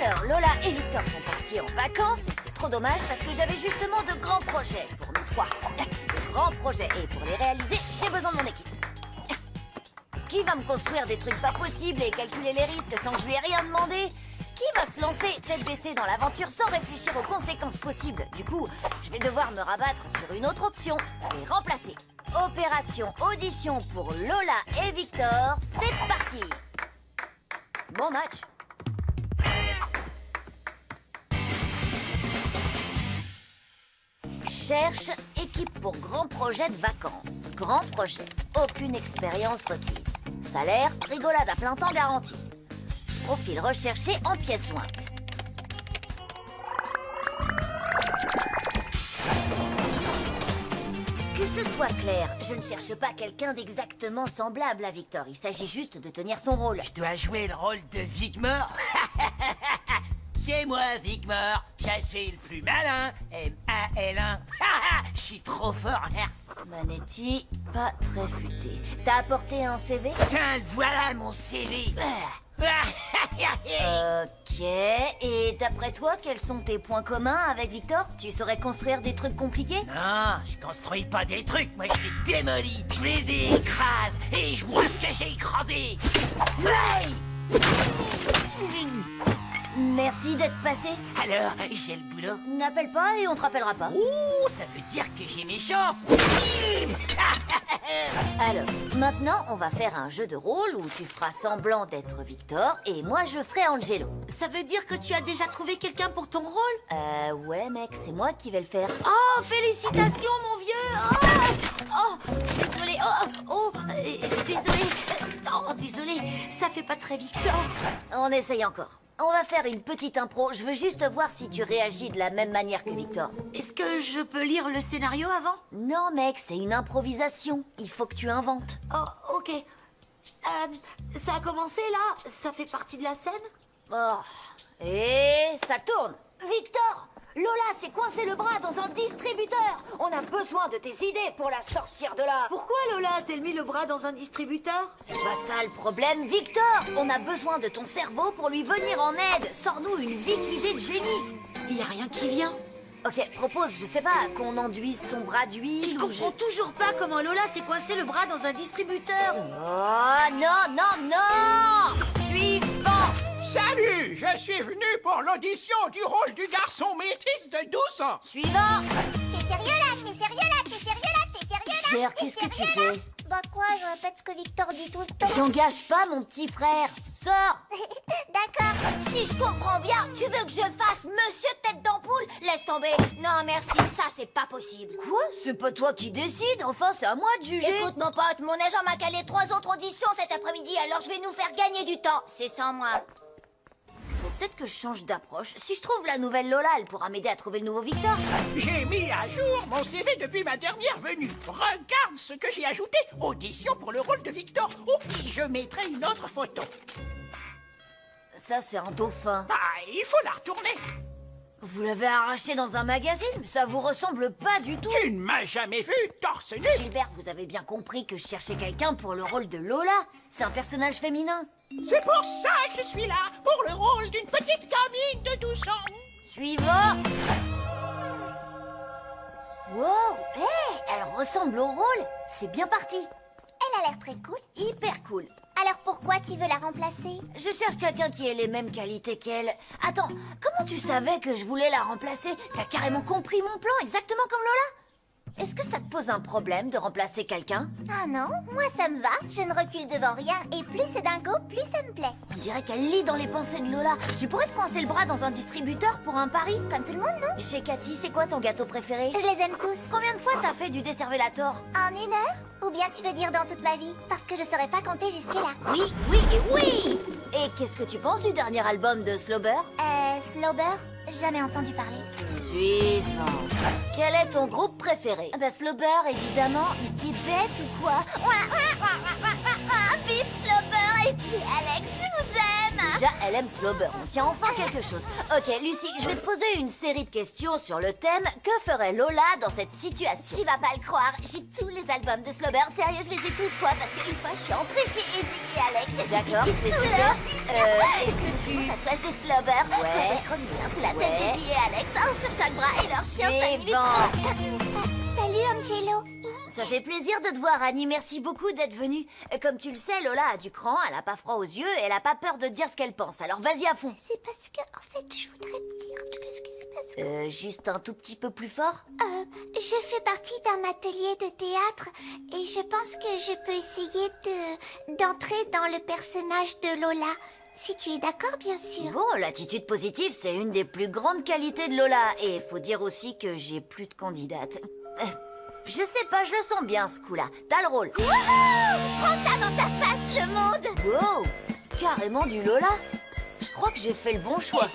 Alors, Lola et Victor sont partis en vacances et c'est trop dommage parce que j'avais justement de grands projets pour nous trois. De grands projets et pour les réaliser, j'ai besoin de mon équipe. Qui va me construire des trucs pas possibles et calculer les risques sans que je lui ai rien demandé? Qui va se lancer tête baissée dans l'aventure sans réfléchir aux conséquences possibles? Du coup, je vais devoir me rabattre sur une autre option, les remplacer. Opération audition pour Lola et Victor, c'est parti! Bon match! Cherche équipe pour grand projet de vacances. Grand projet, aucune expérience requise. Salaire, rigolade à plein temps garantie. Profil recherché en pièces jointes. Que ce soit clair, je ne cherche pas quelqu'un d'exactement semblable à Victor. Il s'agit juste de tenir son rôle. Je dois jouer le rôle de Vigmore. C'est moi, Vigmore. Je suis le plus malin. M-A-L-1. Je suis trop fort. Manetti, pas très futé. T'as apporté un CV? Tiens, voilà mon CV. Ok, et d'après toi, quels sont tes points communs avec Victor? Tu saurais construire des trucs compliqués? Non, je construis pas des trucs, moi je les démolis, je les écrase, et je vois ce que j'ai écrasé. Ouais. Merci d'être passé. Alors, j'ai le boulot. N'appelle pas et on te rappellera pas. Ouh, ça veut dire que j'ai mes chances. Alors, maintenant, on va faire un jeu de rôle où tu feras semblant d'être Victor et moi je ferai Angelo. Ça veut dire que tu as déjà trouvé quelqu'un pour ton rôle? Ouais mec, c'est moi qui vais le faire. Oh, félicitations mon vieux! Désolé, désolé, ça fait pas très Victor. On essaye encore. On va faire une petite impro, je veux juste voir si tu réagis de la même manière que Victor. Est-ce que je peux lire le scénario avant? Non mec, c'est une improvisation, il faut que tu inventes. Oh, ok. Ça a commencé là? Ça fait partie de la scène? Oh, et ça tourne. Victor, Lola s'est coincé le bras dans un distributeur. On a besoin de tes idées pour la sortir de là. Pourquoi Lola a-t-elle mis le bras dans un distributeur? C'est pas ça le problème, Victor. On a besoin de ton cerveau pour lui venir en aide. Sors-nous une vive idée de génie. Il y a rien qui vient. Ok, propose, je sais pas, qu'on enduise son bras d'huile. Je comprends toujours pas comment Lola s'est coincé le bras dans un distributeur. Oh, non. Suivant. Salut, je suis venu pour l'audition du rôle du garçon métis de 12 ans. Suivant. T'es sérieux là? Claire, qu'est-ce que tu fais? Bah quoi, je répète ce que Victor dit tout le temps. T'engages pas mon petit frère. Sors. D'accord. Si je comprends bien, tu veux que je fasse Monsieur Tête d'Ampoule? Laisse tomber. Non, merci, ça c'est pas possible. Quoi? C'est pas toi qui décide, enfin c'est à moi de juger. Écoute mon pote, mon agent m'a calé 3 autres auditions cet après-midi, alors je vais nous faire gagner du temps. C'est sans moi. Faut peut-être que je change d'approche. Si je trouve la nouvelle Lola, elle pourra m'aider à trouver le nouveau Victor. J'ai mis à jour mon CV depuis ma dernière venue. Regarde ce que j'ai ajouté. Audition pour le rôle de Victor. Oh, et je mettrai une autre photo. Ça, c'est un dauphin. Bah, il faut la retourner. Vous l'avez arraché dans un magazine? Ça vous ressemble pas du tout. Tu ne m'as jamais vu torse nu. Gilbert, vous avez bien compris que je cherchais quelqu'un pour le rôle de Lola. C'est un personnage féminin. C'est pour ça que je suis là, pour le rôle d'une petite gamine de 12 ans. Suivant. Wow, hey, elle ressemble au rôle. C'est bien parti. Elle a l'air très cool. Hyper cool. Alors pourquoi tu veux la remplacer? Je cherche quelqu'un qui ait les mêmes qualités qu'elle. Attends, comment tu savais que je voulais la remplacer? T'as carrément compris mon plan, exactement comme Lola? Est-ce que ça te pose un problème de remplacer quelqu'un? Ah non, moi ça me va. Je ne recule devant rien et plus c'est dingo, plus ça me plaît. On dirait qu'elle lit dans les pensées de Lola. Tu pourrais te coincer le bras dans un distributeur pour un pari? Comme tout le monde, non? Chez Cathy, c'est quoi ton gâteau préféré? Je les aime tous. Combien de fois t'as fait du décervélator? En 1 heure? Ou bien tu veux dire dans toute ma vie? Parce que je saurais pas compter jusque-là. Oui, oui et oui! Et qu'est-ce que tu penses du dernier album de Slobber? Slobber? Jamais entendu parler. Suivant. Quel est ton groupe préféré? Bah Slobber, évidemment. Mais t'es bête ou quoi? Vive Slobber et tu, Alex, je vous aime. Déjà, elle aime Slobber. On tient enfin quelque chose. Ok, Lucie, je vais te poser une série de questions sur le thème « Que ferait Lola dans cette situation ?» Tu vas pas le croire, j'ai tous les albums de Slobber. Sérieux, je les ai tous, quoi. Parce qu'une fois, je suis entrée chez Eddie et Alex. D'accord, c'est super. Est-ce que tu... Tatouage de Slobber. Ouais. C'est la tête d'Eddie et Alex, un sur chaque bras, et leur chien Sammy les Suivant. Salut, Angelo. Ça fait plaisir de te voir, Annie. Merci beaucoup d'être venue. Comme tu le sais, Lola a du cran, elle a pas froid aux yeux et elle a pas peur de dire ce qu'elle pense. Alors vas-y à fond. C'est parce que, en fait, je voudrais te dire tout ce qui se passe. Juste un tout petit peu plus fort. Je fais partie d'un atelier de théâtre et je pense que je peux essayer d'entrer dans le personnage de Lola. Si tu es d'accord, bien sûr. Bon, l'attitude positive, c'est une des plus grandes qualités de Lola. Et faut dire aussi que j'ai plus de candidates. Je sais pas, je le sens bien ce coup-là. T'as le rôle. Prends ça dans ta face, le monde. Wow, carrément du Lola. Je crois que j'ai fait le bon choix.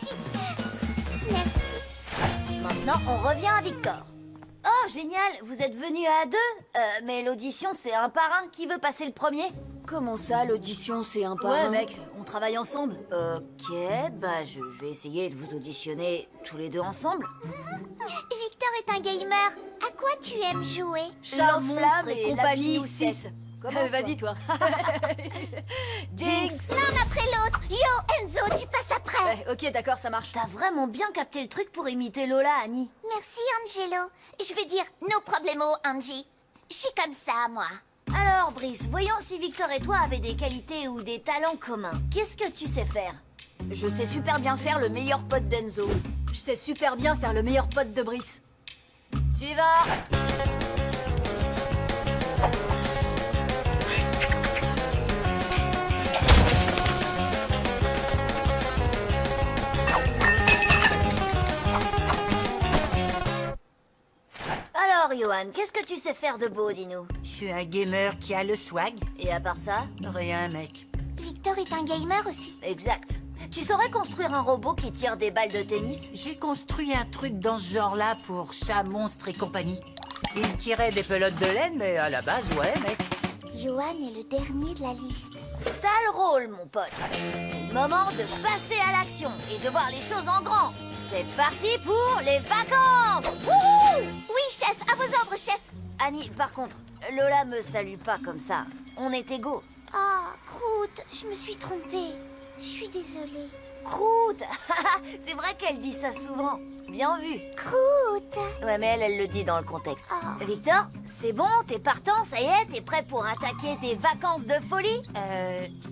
Merci. Maintenant, on revient à Victor. Oh, génial, vous êtes venus à deux. Mais l'audition, c'est un par un. Qui veut passer le premier? Comment ça, l'audition, c'est un par Ouais, un? mec, on travaille ensemble. Ok, bah je vais essayer de vous auditionner tous les deux ensemble. Victor est un gamer. À quoi tu aimes jouer? Char, Lance-flamme monstre et et compagnie lapis ou 6. sept. Commence, Vas-y, toi. Jinx. L'un après l'autre. Yo, Enzo, tu passes après. Ouais, ok, d'accord, ça marche. T'as vraiment bien capté le truc pour imiter Lola, Annie. Merci, Angelo. Je veux dire, no problemo, Angie. Je suis comme ça, moi. Alors, Brice, voyons si Victor et toi avez des qualités ou des talents communs. Qu'est-ce que tu sais faire? Je sais super bien faire le meilleur pote d'Enzo. Je sais super bien faire le meilleur pote de Brice. Suivant. Alors, Johan, qu'est-ce que tu sais faire de beau, dis-nous? Je suis un gamer qui a le swag. Et à part ça? Rien, mec. Victor est un gamer aussi. Exact. Tu saurais construire un robot qui tire des balles de tennis? J'ai construit un truc dans ce genre-là pour Chat, Monstre et compagnie. Il tirait des pelotes de laine, mais à la base, ouais, mec. Johan est le dernier de la liste. T'as le rôle, mon pote. C'est le moment de passer à l'action et de voir les choses en grand. C'est parti pour les vacances! Wouhou! Oui, chef, à vos ordres, chef. Annie, par contre, Lola me salue pas comme ça. On est égaux. Oh, Croûte, je me suis trompée. Je suis désolée. Croûte! C'est vrai qu'elle dit ça souvent. Bien vu. Croûte. Ouais, mais elle le dit dans le contexte. Oh. Victor, c'est bon? T'es partant? Ça y est? T'es prêt pour attaquer tes vacances de folie?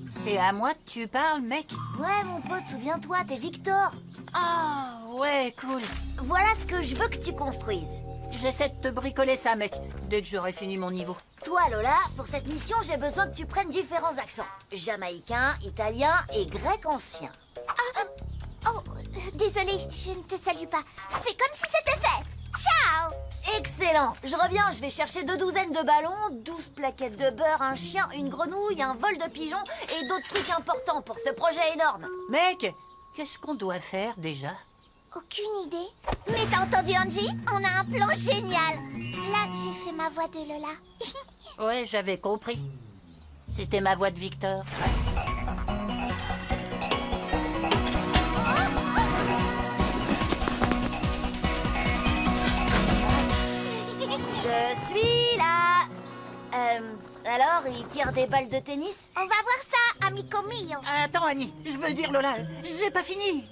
C'est à moi que tu parles, mec? Ouais, mon pote, souviens-toi, t'es Victor. Ah, ouais, cool. Voilà ce que je veux que tu construises. J'essaie de te bricoler ça, mec, dès que j'aurai fini mon niveau. Toi, Lola, pour cette mission, j'ai besoin que tu prennes différents accents. Jamaïcain, italien et grec ancien. Désolée, je ne te salue pas. C'est comme si c'était fait. Ciao. Excellent. Je reviens, je vais chercher 2 douzaines de ballons, 12 plaquettes de beurre, un chien, une grenouille, un vol de pigeons et d'autres trucs importants pour ce projet énorme. Mec, qu'est-ce qu'on doit faire déjà? Aucune idée. Mais t'as entendu, Angie? On a un plan génial. Là, j'ai fait ma voix de Lola. Ouais, j'avais compris. C'était ma voix de Victor. Je suis là. Alors, il tire des balles de tennis? On va voir ça, amico mio. Attends, Annie, je veux dire, Lola, j'ai pas fini.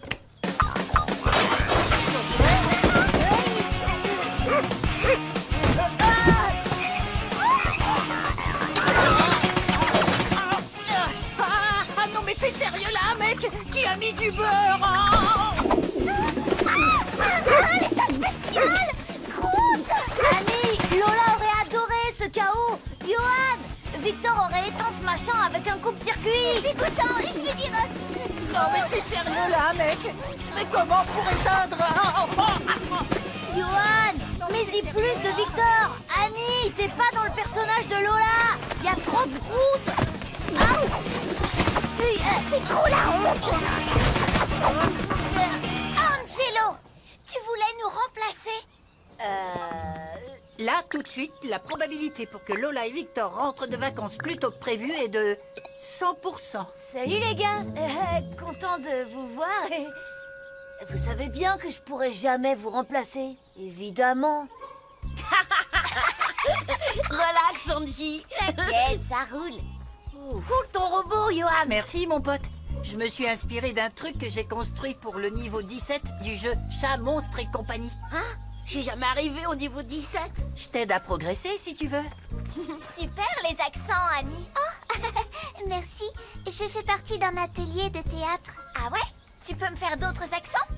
Ah non, mais t'es sérieux là, mec? Qui a mis du beurre? Les sales bestioles. Croûte. Annie, Lola aurait adoré ce chaos. Johan, Victor aurait éteint ce machin avec un coupe-circuit. Dégoûtant, je veux dire... Non, mais t'es sérieux là, mec? Je fais comment pour éteindre? Johan, mais y plus de Victor. Annie, t'es pas dans le personnage de Lola. Il y a trop de croûte. C'est trop la honte. Angelo, tu voulais nous remplacer? Là, tout de suite, la probabilité pour que Lola et Victor rentrent de vacances plus tôt que prévu est de 100%. Salut les gars, content de vous voir et... Vous savez bien que je pourrais jamais vous remplacer, évidemment. Relax, Sanji. T'inquiète, ça roule. Cool ton robot, Johan. Merci, mon pote. Je me suis inspiré d'un truc que j'ai construit pour le niveau 17 du jeu Chat, Monstre et compagnie. Hein? Je suis jamais arrivé au niveau 17. Je t'aide à progresser si tu veux. Super les accents, Annie. Oh, merci. Je fais partie d'un atelier de théâtre. Ah ouais? Tu peux me faire d'autres accents?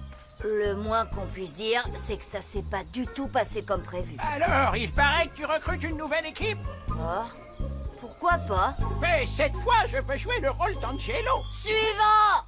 Le moins qu'on puisse dire, c'est que ça s'est pas du tout passé comme prévu. Alors, il paraît que tu recrutes une nouvelle équipe. Oh, pourquoi pas? Mais cette fois, je veux jouer le rôle d'Angelo. Suivant!